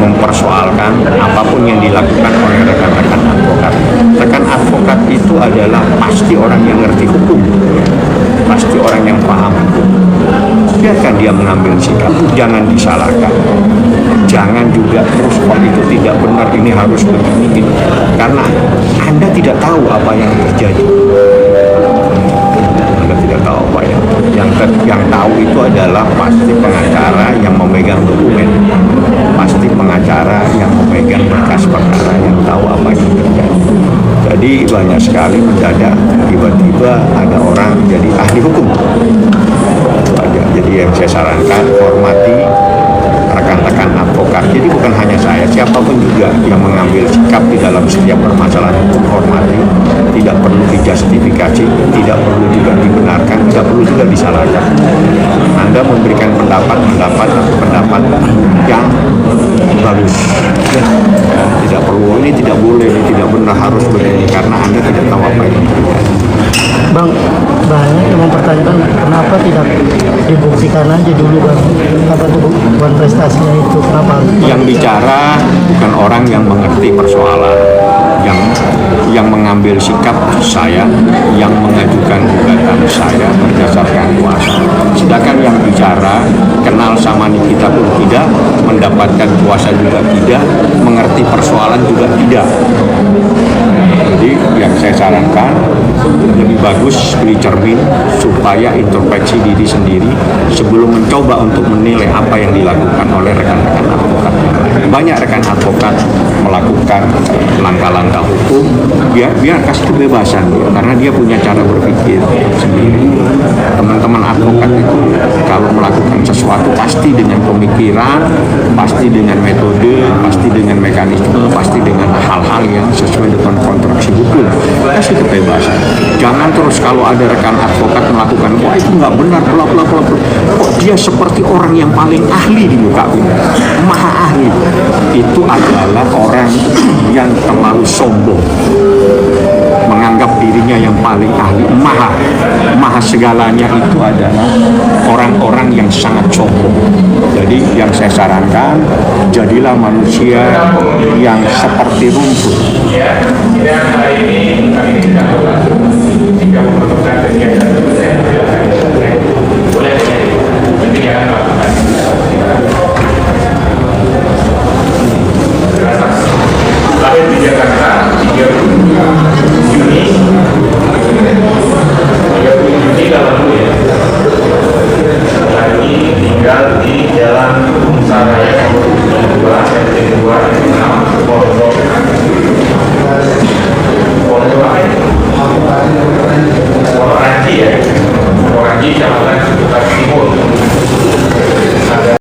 mempersoalkan apapun yang dilakukan oleh rekan-rekan advokat. Rekan advokat itu adalah pasti orang yang ngerti hukum, pasti orang yang paham hukum. Biarkan dia mengambil sikap, jangan disalahkan. Jangan juga terus itu tidak benar, ini harus begini. Karena Anda tidak tahu apa yang terjadi. Anda tidak tahu apa yang tahu itu adalah pasti pengacara yang memegang dokumen, pasti pengacara yang memegang berkas perkara yang tahu apa yang terjadi. Jadi banyak sekali mendadak tiba-tiba ada orang jadi ahli hukum. Jadi yang saya sarankan, hormati rekan-rekan advokat. Jadi bukan hanya saya, siapapun juga yang mengambil sikap di dalam setiap permasalahan hukum, hormati. Tidak perlu dijustifikasi, tidak perlu juga dibenarkan, tidak perlu juga disalahkan. Anda memberikan pendapat yang bagus. Tidak perlu, ini tidak boleh, ini tidak benar, harus begini, karena Anda tidak tahu apa yang terjadi. Bang, banyak yang mempertanyakan kenapa tidak dibuktikan aja dulu, Bang, apa tuh bukan prestasinya itu, kenapa? Yang bicara bukan orang yang mengerti persoalan, yang mengambil sikap saya, yang mengajukan gugatan saya berdasarkan kuasa. Sedangkan yang bicara kenal sama Nikita pun tidak, mendapatkan kuasa juga tidak, mengerti persoalan juga tidak. Jadi yang saya sarankan, lebih bagus beli cermin supaya introspeksi diri sendiri sebelum mencoba untuk menilai apa yang dilakukan oleh rekan-rekan advokat. Banyak rekan advokat melakukan langkah-langkah hukum, biar kasih kebebasan dia, karena dia punya cara berpikir sendiri. Teman-teman advokat itu kalau melakukan sesuatu pasti dengan pemikiran, pasti dengan metode, pasti dengan mekanisme, pasti dengan hal-hal yang sesuai dengan konstruksi hukum. Kasih kebebasan. Jangan terus kalau ada rekan advokat melakukan, wah itu nggak benar, bla bla bla bla. Kok dia seperti orang yang paling ahli di muka ini, maha ahli. Itu adalah orang yang terlalu sombong, menganggap dirinya yang paling ahli, maha segalanya. Itu adalah orang-orang yang sangat sombong. Jadi yang saya sarankan, jadilah manusia yang seperti rumput. Dan hari ini kami tidak jika memerlukan kegiatan boleh, tapi jangan melakukan lahir di Jakarta 30 Juni lalu ya. Hari ini tinggal di Jalan Saraya 2 RT 2 Pondok Ranji ya, Pondok Ranji, Kecamatan